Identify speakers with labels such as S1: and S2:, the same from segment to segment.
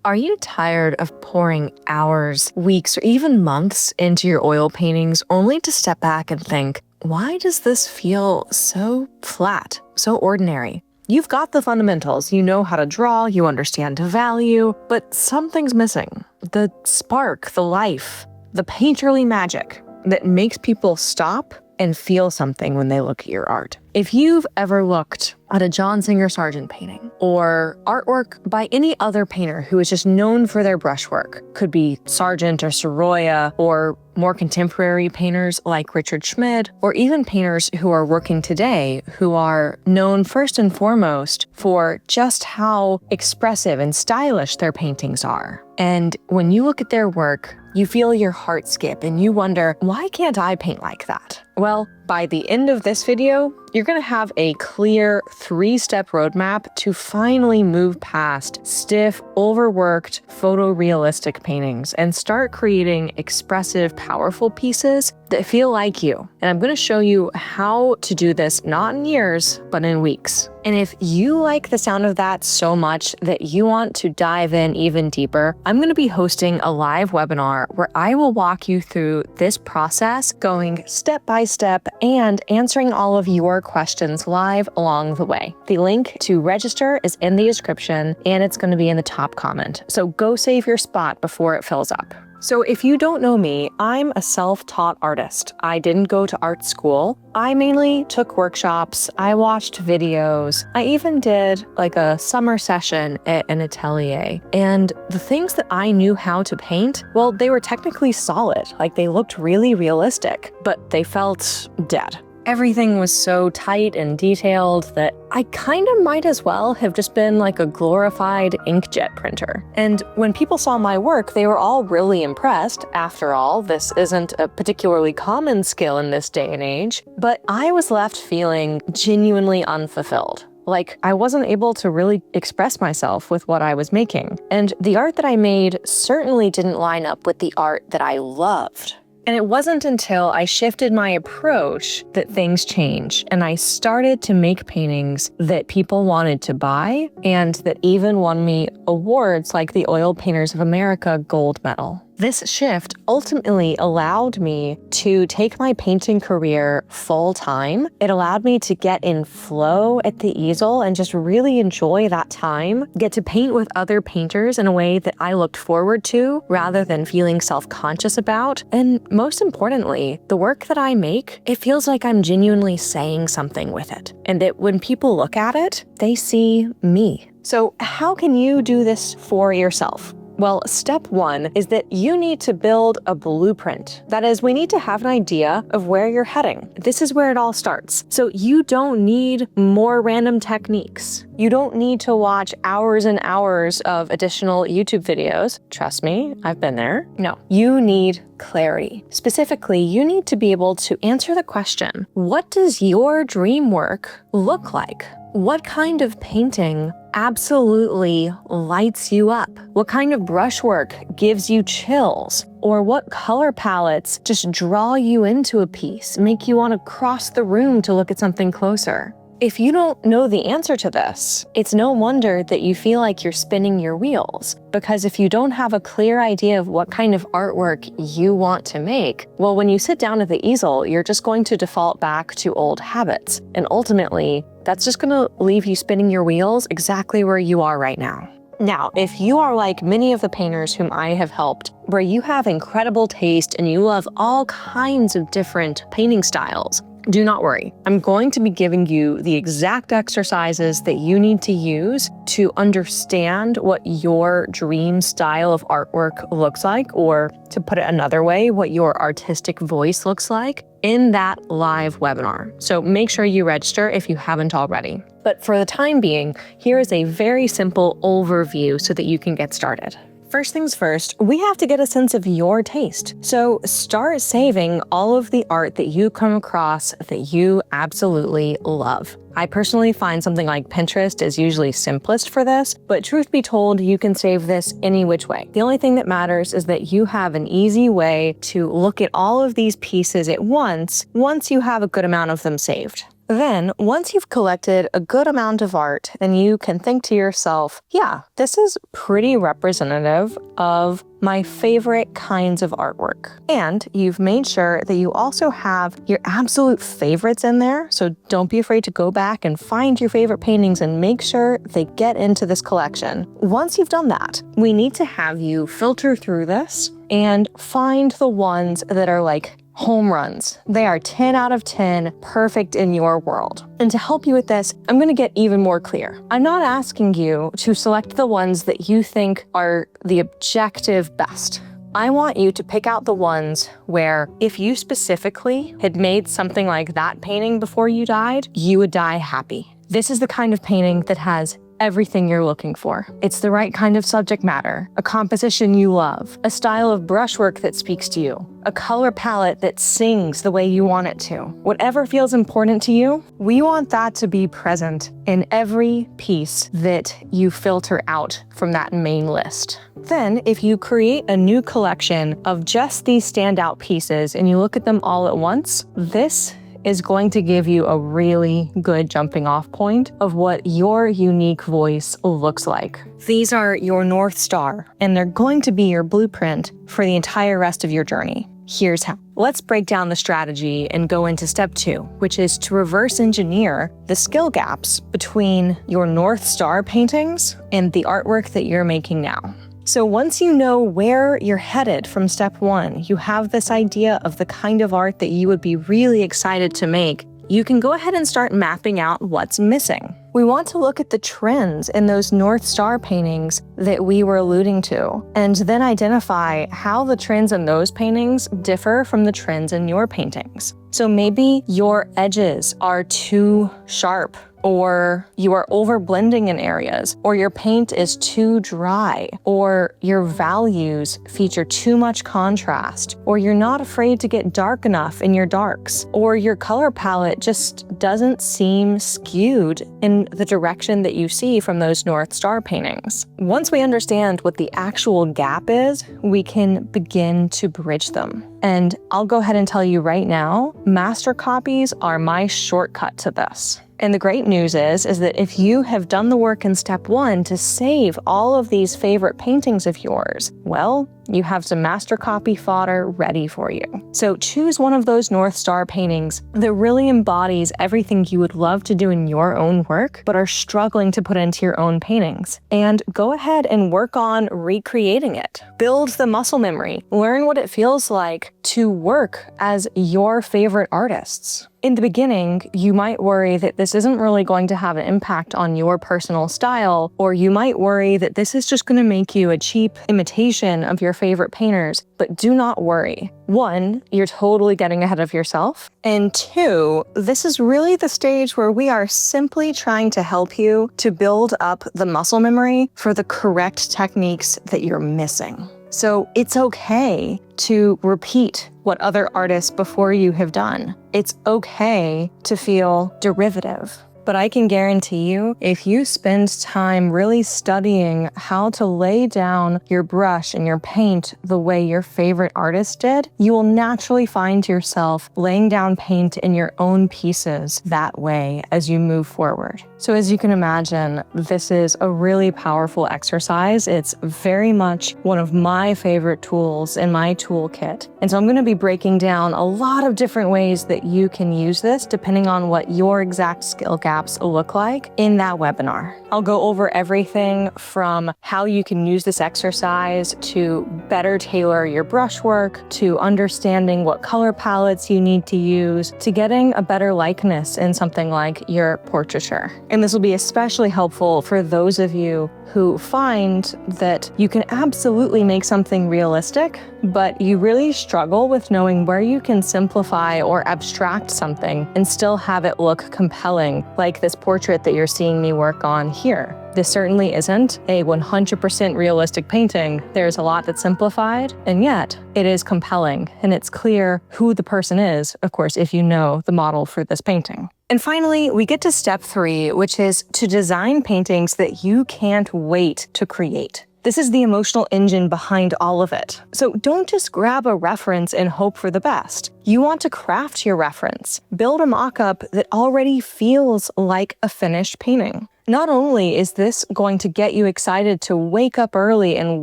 S1: Are you tired of pouring hours, weeks, or even months into your oil paintings only to step back and think, why does this feel so flat, so ordinary? You've got the fundamentals, you know how to draw, you understand value, but something's missing. The spark, the life, the painterly magic that makes people stop and feel something when they look at your art. If you've ever looked at a John Singer Sargent painting or artwork by any other painter who is just known for their brushwork, could be Sargent or Sorolla, or more contemporary painters like Richard Schmid, or even painters who are working today who are known first and foremost for just how expressive and stylish their paintings are. And when you look at their work, you feel your heart skip and you wonder, why can't I paint like that? Well, by the end of this video, you're going to have a clear 3-step roadmap to finally move past stiff, overworked, photorealistic paintings and start creating expressive, powerful pieces that feel like you. And I'm going to show you how to do this not in years, but in weeks. And if you like the sound of that so much that you want to dive in even deeper, I'm going to be hosting a live webinar where I will walk you through this process, going step by step and answering all of your questions live along the way. The link to register is in the description and it's going to be in the top comment. So go save your spot before it fills up. So if you don't know me, I'm a self-taught artist. I didn't go to art school. I mainly took workshops, I watched videos, I even did like a summer session at an atelier. And the things that I knew how to paint, well, they were technically solid, like they looked really realistic, but they felt dead. Everything was so tight and detailed that I kind of might as well have just been like a glorified inkjet printer. And when people saw my work, they were all really impressed. After all, this isn't a particularly common skill in this day and age, but I was left feeling genuinely unfulfilled. Like I wasn't able to really express myself with what I was making. And the art that I made certainly didn't line up with the art that I loved. And it wasn't until I shifted my approach that things changed and I started to make paintings that people wanted to buy and that even won me awards like the Oil Painters of America Gold Medal. This shift ultimately allowed me to take my painting career full time. It allowed me to get in flow at the easel and just really enjoy that time, get to paint with other painters in a way that I looked forward to rather than feeling self-conscious about. And most importantly, the work that I make, it feels like I'm genuinely saying something with it. And that when people look at it, they see me. So how can you do this for yourself? Well, step 1 is that you need to build a blueprint. That is, we need to have an idea of where you're heading. This is where it all starts. So you don't need more random techniques. You don't need to watch hours and hours of additional YouTube videos. Trust me, I've been there. No, you need clarity. Specifically, you need to be able to answer the question, what does your dream work look like? What kind of painting absolutely lights you up? What kind of brushwork gives you chills? Or what color palettes just draw you into a piece, make you want to cross the room to look at something closer? If you don't know the answer to this, it's no wonder that you feel like you're spinning your wheels. Because if you don't have a clear idea of what kind of artwork you want to make, well, when you sit down at the easel, you're just going to default back to old habits. And ultimately, that's just going to leave you spinning your wheels exactly where you are right now. Now, if you are like many of the painters whom I have helped, where you have incredible taste and you love all kinds of different painting styles, do not worry. I'm going to be giving you the exact exercises that you need to use to understand what your dream style of artwork looks like, or to put it another way, what your artistic voice looks like in that live webinar. So make sure you register if you haven't already. But for the time being, here is a very simple overview so that you can get started. First things first, we have to get a sense of your taste. So start saving all of the art that you come across that you absolutely love. I personally find something like Pinterest is usually simplest for this, but truth be told, you can save this any which way. The only thing that matters is that you have an easy way to look at all of these pieces at once you have a good amount of them saved. Then, once you've collected a good amount of art, then you can think to yourself, yeah, this is pretty representative of my favorite kinds of artwork. And you've made sure that you also have your absolute favorites in there, so don't be afraid to go back and find your favorite paintings and make sure they get into this collection. Once you've done that, we need to have you filter through this and find the ones that are like home runs. They are 10 out of 10, perfect in your world. And to help you with this, I'm going to get even more clear. I'm not asking you to select the ones that you think are the objective best. I want you to pick out the ones where if you specifically had made something like that painting before you died, you would die happy. This is the kind of painting that has everything you're looking for. It's the right kind of subject matter, a composition you love, a style of brushwork that speaks to you, a color palette that sings the way you want it to. Whatever feels important to you, we want that to be present in every piece that you filter out from that main list. Then, if you create a new collection of just these standout pieces and you look at them all at once, this is going to give you a really good jumping off point of what your unique voice looks like. These are your North Star, and they're going to be your blueprint for the entire rest of your journey. Here's how. Let's break down the strategy and go into step 2, which is to reverse engineer the skill gaps between your North Star paintings and the artwork that you're making now. So once you know where you're headed from step 1, you have this idea of the kind of art that you would be really excited to make, you can go ahead and start mapping out what's missing. We want to look at the trends in those North Star paintings that we were alluding to, and then identify how the trends in those paintings differ from the trends in your paintings. So maybe your edges are too sharp, or you are over blending in areas, or your paint is too dry, or your values feature too much contrast, or you're not afraid to get dark enough in your darks, or your color palette just doesn't seem skewed in the direction that you see from those North Star paintings. Once we understand what the actual gap is, we can begin to bridge them. And I'll go ahead and tell you right now, master copies are my shortcut to this. And the great news is that if you have done the work in step 1 to save all of these favorite paintings of yours, well, you have some master copy fodder ready for you. So choose one of those North Star paintings that really embodies everything you would love to do in your own work, but are struggling to put into your own paintings. And go ahead and work on recreating it. Build the muscle memory. Learn what it feels like to work as your favorite artists. In the beginning, you might worry that this isn't really going to have an impact on your personal style, or you might worry that this is just going to make you a cheap imitation of your favorite painters, but do not worry. 1, you're totally getting ahead of yourself. And 2, this is really the stage where we are simply trying to help you to build up the muscle memory for the correct techniques that you're missing. So it's okay to repeat what other artists before you have done. It's okay to feel derivative. But I can guarantee you, if you spend time really studying how to lay down your brush and your paint the way your favorite artist did, you will naturally find yourself laying down paint in your own pieces that way as you move forward. So as you can imagine, this is a really powerful exercise. It's very much one of my favorite tools in my toolkit. And so I'm going to be breaking down a lot of different ways that you can use this depending on what your exact skill gaps look like in that webinar. I'll go over everything from how you can use this exercise to better tailor your brushwork, to understanding what color palettes you need to use, to getting a better likeness in something like your portraiture. And this will be especially helpful for those of you who find that you can absolutely make something realistic, but you really struggle with knowing where you can simplify or abstract something and still have it look compelling, like this portrait that you're seeing me work on here. This certainly isn't a 100% realistic painting. There's a lot that's simplified, and yet it is compelling, and it's clear who the person is, of course, if you know the model for this painting. And finally, we get to step 3, which is to design paintings that you can't wait to create. This is the emotional engine behind all of it. So don't just grab a reference and hope for the best. You want to craft your reference. Build a mock-up that already feels like a finished painting. Not only is this going to get you excited to wake up early and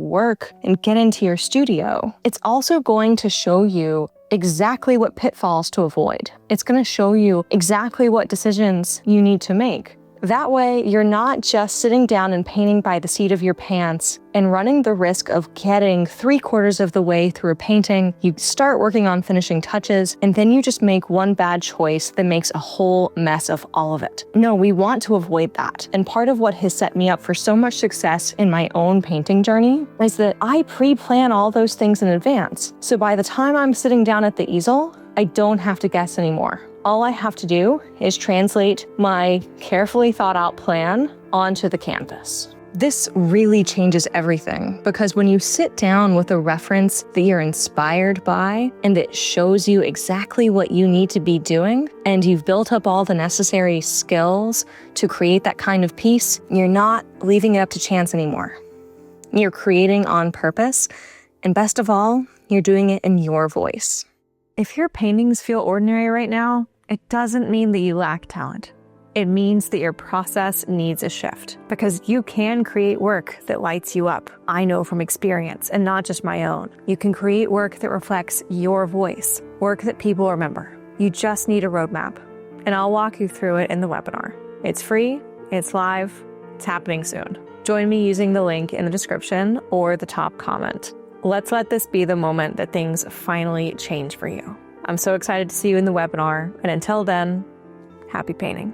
S1: work and get into your studio, it's also going to show you exactly what pitfalls to avoid. It's going to show you exactly what decisions you need to make. That way, you're not just sitting down and painting by the seat of your pants and running the risk of getting 3/4 of the way through a painting. You start working on finishing touches, and then you just make one bad choice that makes a whole mess of all of it. No, we want to avoid that. And part of what has set me up for so much success in my own painting journey is that I pre-plan all those things in advance. So by the time I'm sitting down at the easel, I don't have to guess anymore. All I have to do is translate my carefully thought out plan onto the canvas. This really changes everything, because when you sit down with a reference that you're inspired by and that shows you exactly what you need to be doing, and you've built up all the necessary skills to create that kind of piece, you're not leaving it up to chance anymore. You're creating on purpose, and best of all, you're doing it in your voice. If your paintings feel ordinary right now, it doesn't mean that you lack talent. It means that your process needs a shift, because you can create work that lights you up. I know from experience, and not just my own. You can create work that reflects your voice, work that people remember. You just need a roadmap, and I'll walk you through it in the webinar. It's free, it's live, it's happening soon. Join me using the link in the description or the top comment. Let's let this be the moment that things finally change for you. I'm so excited to see you in the webinar, and until then, happy painting.